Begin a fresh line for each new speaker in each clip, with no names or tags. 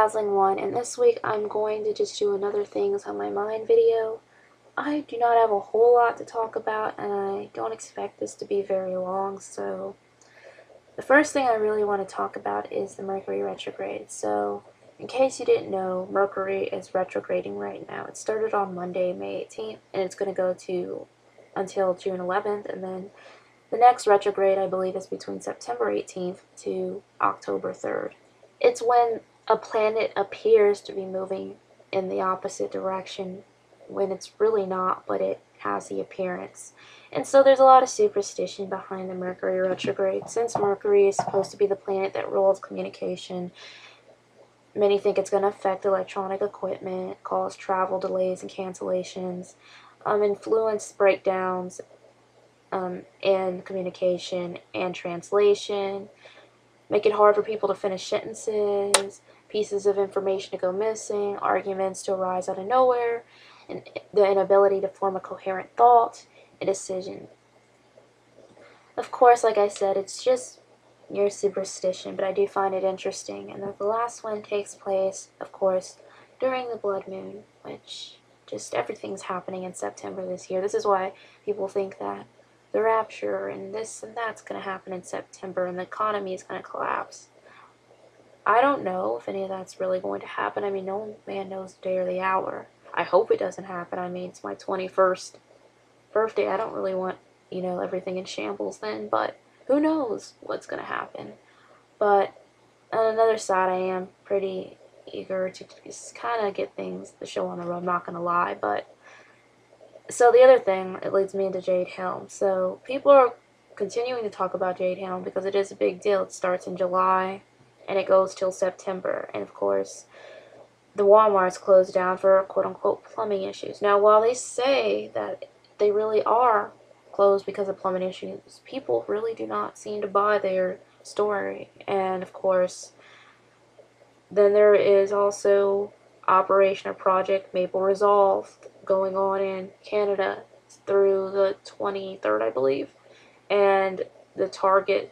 Dazzling One, and this week I'm going to just do another Things on My Mind video. I do not have a whole lot to talk about, and I don't expect this to be very long, so the first thing I really want to talk about is the Mercury Retrograde. So, in case you didn't know, Mercury is retrograding right now. It started on Monday, May 18th, and it's going to go to until June 11th, and then the next retrograde, I believe, is between September 18th to October 3rd. It's when a planet appears to be moving in the opposite direction when it's really not, but it has the appearance. And so there's a lot of superstition behind the Mercury retrograde. Since Mercury is supposed to be the planet that rules communication, many think it's going to affect electronic equipment, cause travel delays and cancellations, influence breakdowns in communication and translation, make it hard for people to finish sentences, pieces of information to go missing, arguments to arise out of nowhere, and the inability to form a coherent thought and decision. Of course, like I said, it's just mere superstition, but I do find it interesting. And the last one takes place, of course, during the blood moon, which just everything's happening in September this year. This is why people think that the rapture and this and that's going to happen in September and the economy is going to collapse. I don't know if any of that's really going to happen. I mean, no man knows the day or the hour. I hope it doesn't happen. I mean, it's my 21st birthday. I don't really want, everything in shambles then, but who knows what's going to happen. But on another side, I am pretty eager to just kind of get the show on the road, I'm not going to lie, but so the other thing, it leads me into Jade Helm. So people are continuing to talk about Jade Helm because it is a big deal. It starts in July and it goes till September. And of course, the Walmart's closed down for quote-unquote plumbing issues. Now, while they say that they really are closed because of plumbing issues, people really do not seem to buy their story. And of course, then there is also Operation or Project Maple Resolve going on in Canada through the 23rd, I believe. And the Target,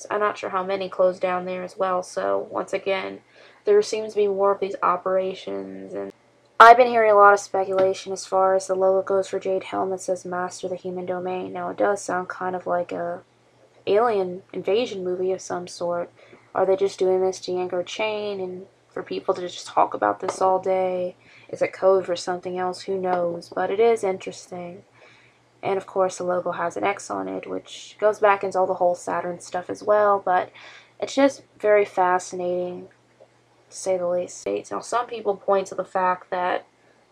I'm not sure how many closed down there as well. So once again, there seems to be more of these operations. And I've been hearing a lot of speculation as far as the logo goes for Jade Helm that says Master the Human Domain. Now it does sound kind of like a alien invasion movie of some sort. Are they just doing this to yank our chain and for people to just talk about this all day? Is it code for something else? Who knows? But it is interesting. And of course the logo has an X on it, which goes back into all the whole Saturn stuff as well, but it's just very fascinating, to say the least. Now some people point to the fact that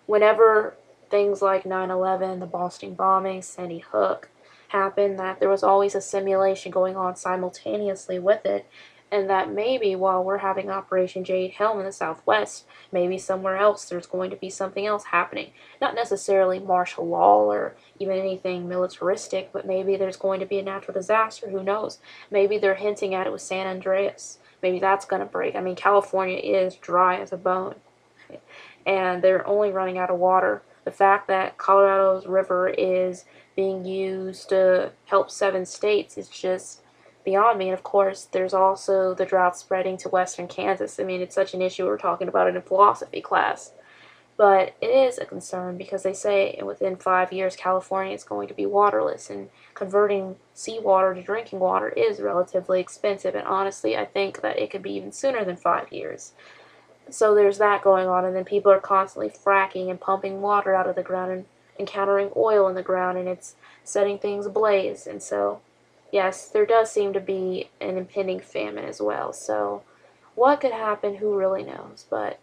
whenever things like 9/11, the Boston bombing, Sandy Hook happened, that there was always a simulation going on simultaneously with it, and that maybe while we're having Operation Jade Helm in the Southwest, maybe somewhere else there's going to be something else happening. Not necessarily martial law or even anything militaristic, but maybe there's going to be a natural disaster, who knows? Maybe they're hinting at it with San Andreas. Maybe that's going to break. I mean, California is dry as a bone, and they're only running out of water. The fact that Colorado's river is being used to help 7 states is just beyond me. And of course, there's also the drought spreading to western Kansas. I mean, it's such an issue, we're talking about it in philosophy class. But it is a concern because they say within 5 years, California is going to be waterless, and converting seawater to drinking water is relatively expensive. And honestly, I think that it could be even sooner than 5 years. So there's that going on, and then people are constantly fracking and pumping water out of the ground and encountering oil in the ground, and it's setting things ablaze. And so yes, there does seem to be an impending famine as well. So what could happen, who really knows? But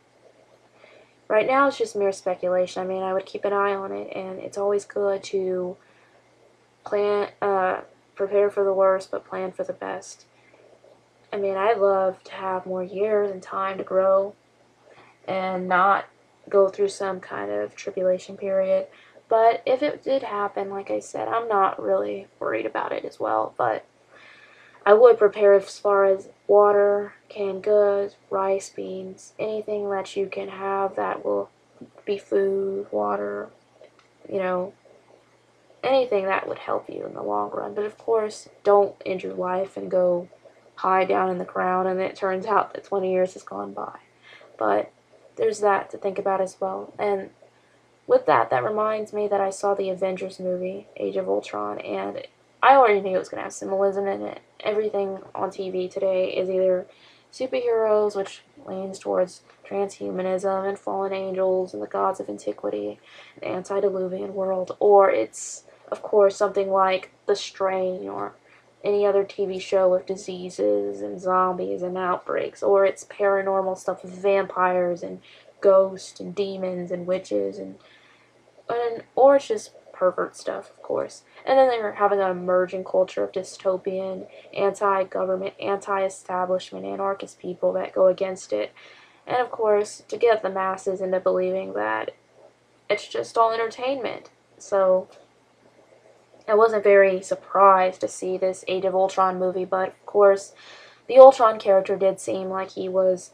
right now it's just mere speculation. I mean, I would keep an eye on it, and it's always good to prepare for the worst, but plan for the best. I mean, I'd love to have more years and time to grow and not go through some kind of tribulation period. But if it did happen, like I said, I'm not really worried about it as well. But I would prepare as far as water, canned goods, rice, beans, anything that you can have that will be food, water, anything that would help you in the long run. But of course, don't end your life and go hide down in the ground and it turns out that 20 years has gone by. But there's that to think about as well. And with that, that reminds me that I saw the Avengers movie, Age of Ultron, and I already knew it was going to have symbolism in it. Everything on TV today is either superheroes, which leans towards transhumanism and fallen angels and the gods of antiquity, the antediluvian world, or it's, of course, something like The Strain or any other TV show with diseases and zombies and outbreaks, or it's paranormal stuff with vampires and ghosts and demons and witches and or it's just pervert stuff, of course. And then they're having an emerging culture of dystopian, anti-government, anti-establishment, anarchist people that go against it. And of course, to get the masses into believing that it's just all entertainment. So I wasn't very surprised to see this Age of Ultron movie, but of course, the Ultron character did seem like he was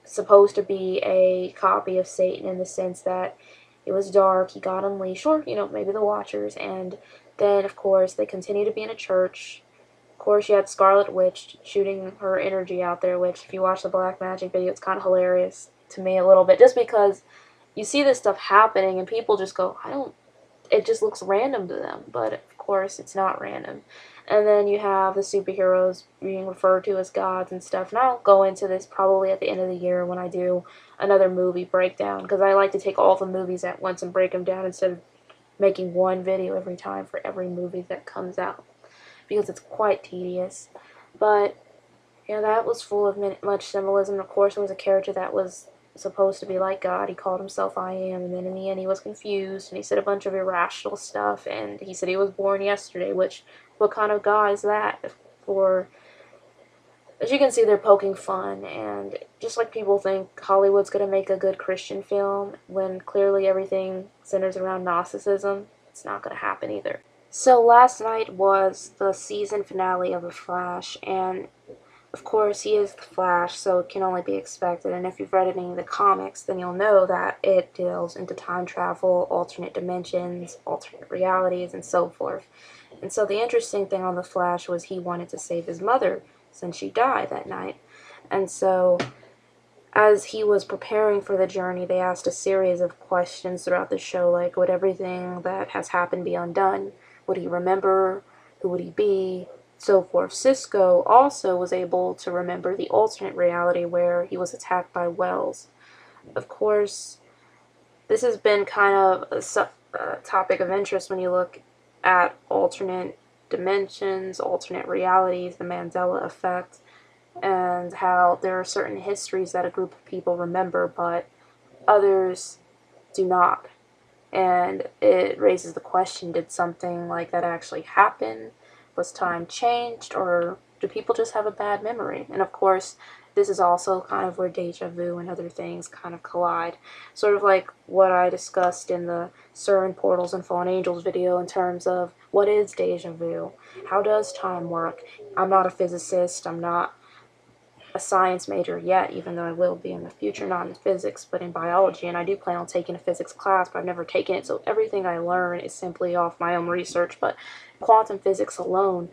supposed to be a copy of Satan in the sense that it was dark, he got unleashed, or, maybe the Watchers, and then, of course, they continue to be in a church. Of course, you had Scarlet Witch shooting her energy out there, which, if you watch the Black Magic video, it's kind of hilarious to me a little bit, just because you see this stuff happening, and people just go, it just looks random to them, but, of course, it's not random. And then you have the superheroes being referred to as gods and stuff. And I'll go into this probably at the end of the year when I do another movie breakdown, because I like to take all the movies at once and break them down instead of making one video every time for every movie that comes out, because it's quite tedious. But yeah, that was full of much symbolism. Of course, there was a character that was supposed to be like God. He called himself I Am, and then in the end he was confused, and he said a bunch of irrational stuff, and he said he was born yesterday, which, what kind of God is that? For, as you can see, they're poking fun, and just like people think Hollywood's going to make a good Christian film, when clearly everything centers around Gnosticism, it's not going to happen either. So last night was the season finale of The Flash, and of course, he is the Flash, so it can only be expected, and if you've read any of the comics, then you'll know that it deals into time travel, alternate dimensions, alternate realities, and so forth. And so the interesting thing on the Flash was he wanted to save his mother, since she died that night. And so, as he was preparing for the journey, they asked a series of questions throughout the show, like, would everything that has happened be undone? Would he remember? Who would he be? So forth. Cisco also was able to remember the alternate reality where he was attacked by Wells. Of course, this has been kind of a topic of interest when you look at alternate dimensions, alternate realities, the Mandela Effect, and how there are certain histories that a group of people remember, but others do not. And it raises the question, did something like that actually happen? Was time changed, or do people just have a bad memory? And of course, this is also kind of where deja vu and other things kind of collide. Sort of like what I discussed in the CERN Portals and Fallen Angels video in terms of what is deja vu? How does time work? I'm not a physicist, I'm not a science major yet, even though I will be in the future, not in physics, but in biology, and I do plan on taking a physics class, but I've never taken it, so everything I learn is simply off my own research, but quantum physics alone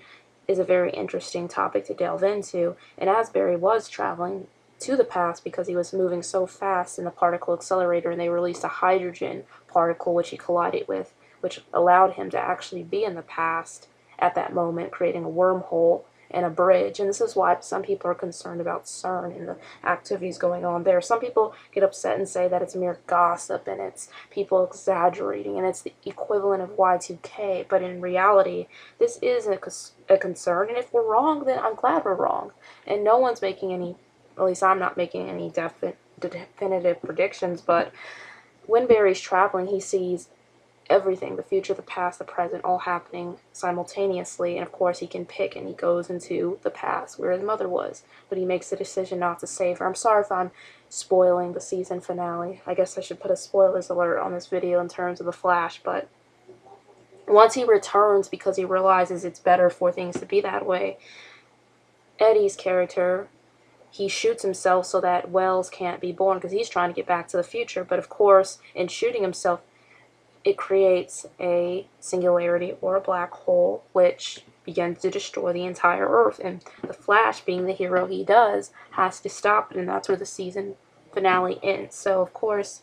is a very interesting topic to delve into, and Asbury was traveling to the past because he was moving so fast in the particle accelerator, and they released a hydrogen particle which he collided with, which allowed him to actually be in the past at that moment, creating a wormhole and a bridge. And this is why some people are concerned about CERN and the activities going on there. Some people get upset and say that it's mere gossip and it's people exaggerating and it's the equivalent of Y2K, but in reality this is a concern, and if we're wrong, then I'm glad we're wrong, and no one's making any, at least I'm not making any definitive predictions. But when Barry's traveling, he sees everything, the future, the past, the present, all happening simultaneously, and of course he can pick, and he goes into the past where his mother was, but he makes the decision not to save her. I'm sorry if I'm spoiling the season finale. I guess I should put a spoilers alert on this video in terms of the Flash, but once he returns, because he realizes it's better for things to be that way, Eddie's character, he shoots himself so that Wells can't be born, because he's trying to get back to the future, but of course in shooting himself it creates a singularity or a black hole, which begins to destroy the entire Earth. And the Flash, being the hero he does, has to stop it, and that's where the season finale ends. So, of course,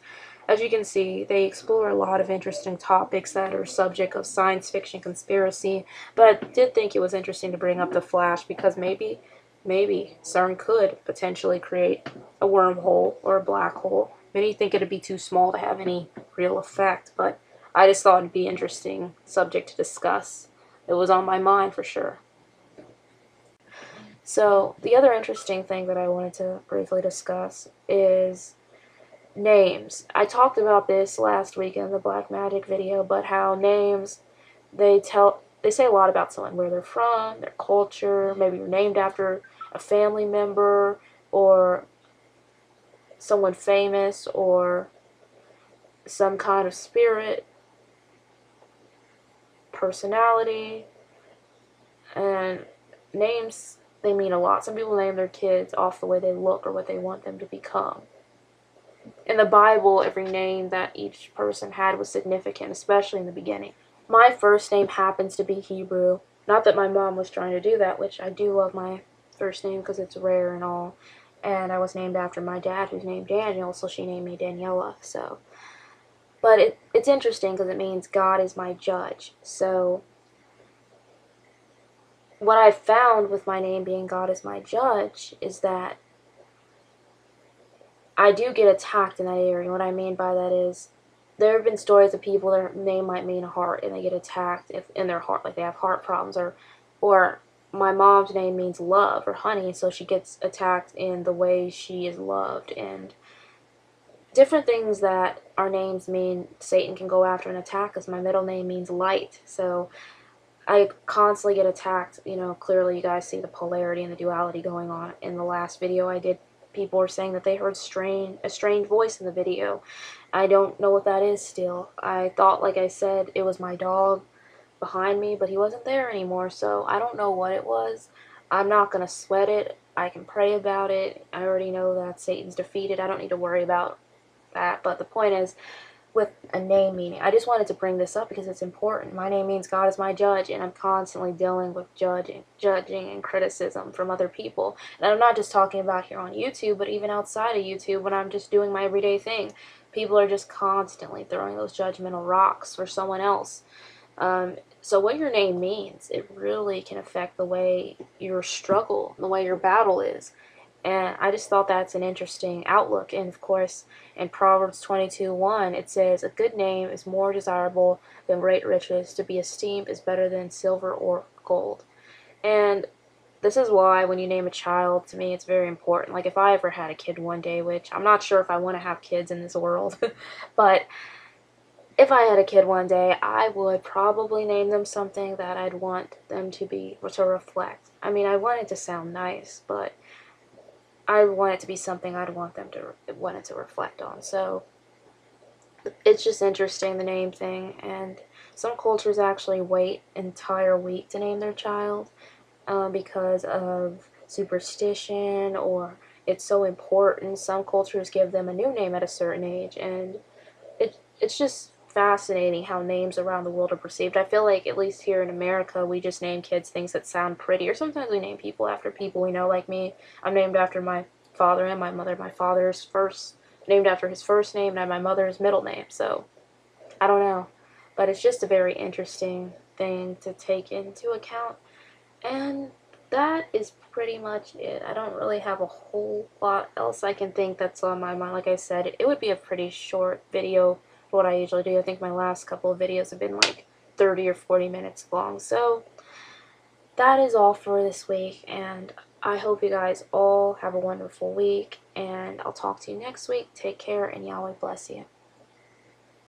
as you can see, they explore a lot of interesting topics that are subject of science fiction conspiracy, but I did think it was interesting to bring up the Flash because maybe CERN could potentially create a wormhole or a black hole. Many think it'd be too small to have any real effect, but I just thought it'd be an interesting subject to discuss. It was on my mind for sure. So, the other interesting thing that I wanted to briefly discuss is names. I talked about this last week in the Black Magic video, but how names, they say a lot about someone, where they're from, their culture, maybe you're named after a family member or someone famous or some kind of spirit, personality, and names, they mean a lot. Some people name their kids off the way they look or what they want them to become. In the Bible, every name that each person had was significant, especially in the beginning. My first name happens to be Hebrew. Not that my mom was trying to do that, which I do love my first name because it's rare and all. And I was named after my dad, who's named Daniel, so she named me Daniela. So, but it's interesting because it means God is my judge. So, what I found with my name being God is my judge is that I do get attacked in that area. What I mean by that is there have been stories of people, their name might mean a heart, and they get attacked in their heart, like they have heart problems, or my mom's name means love or honey, so she gets attacked in the way she is loved, and different things that our names mean Satan can go after and attack us. My middle name means light, so I constantly get attacked. You know, clearly you guys see the polarity and the duality going on. In the last video I did, people were saying that they heard a strange voice in the video. I don't know what that is still. I thought, like I said, it was my dog behind me, but he wasn't there anymore, so I don't know what it was. I'm not going to sweat it. I can pray about it. I already know that Satan's defeated. I don't need to worry about that, but the point is, with a name meaning, I just wanted to bring this up because it's important. My name means God is my judge, and I'm constantly dealing with judging and criticism from other people. And I'm not just talking about here on YouTube, but even outside of YouTube when I'm just doing my everyday thing. People are just constantly throwing those judgmental rocks for someone else. So what your name means, it really can affect the way your struggle, the way your battle is. And I just thought that's an interesting outlook. And of course, in Proverbs 22:1, it says, "A good name is more desirable than great riches. To be esteemed is better than silver or gold." And this is why when you name a child, to me, it's very important. Like if I ever had a kid one day, which I'm not sure if I want to have kids in this world, but if I had a kid one day, I would probably name them something that I'd want them to reflect. I mean, I want it to sound nice, but I want it to be something I'd want it to reflect on. So it's just interesting, the name thing, and some cultures actually wait an entire week to name their child because of superstition, or it's so important. Some cultures give them a new name at a certain age, and it's just fascinating how names around the world are perceived. I feel like, at least here in America, we just name kids things that sound pretty, or sometimes we name people after people we know. Like me, I'm named after my father and my mother. My father's named after his first name, and my mother's middle name. So I don't know, but it's just a very interesting thing to take into account. And that is pretty much it. I don't really have a whole lot else I can think that's on my mind. Like I said, it would be a pretty short video for what I usually do. I think my last couple of videos have been like 30 or 40 minutes long. So that is all for this week, and I hope you guys all have a wonderful week, and I'll talk to you next week. Take care, and Yahweh bless you.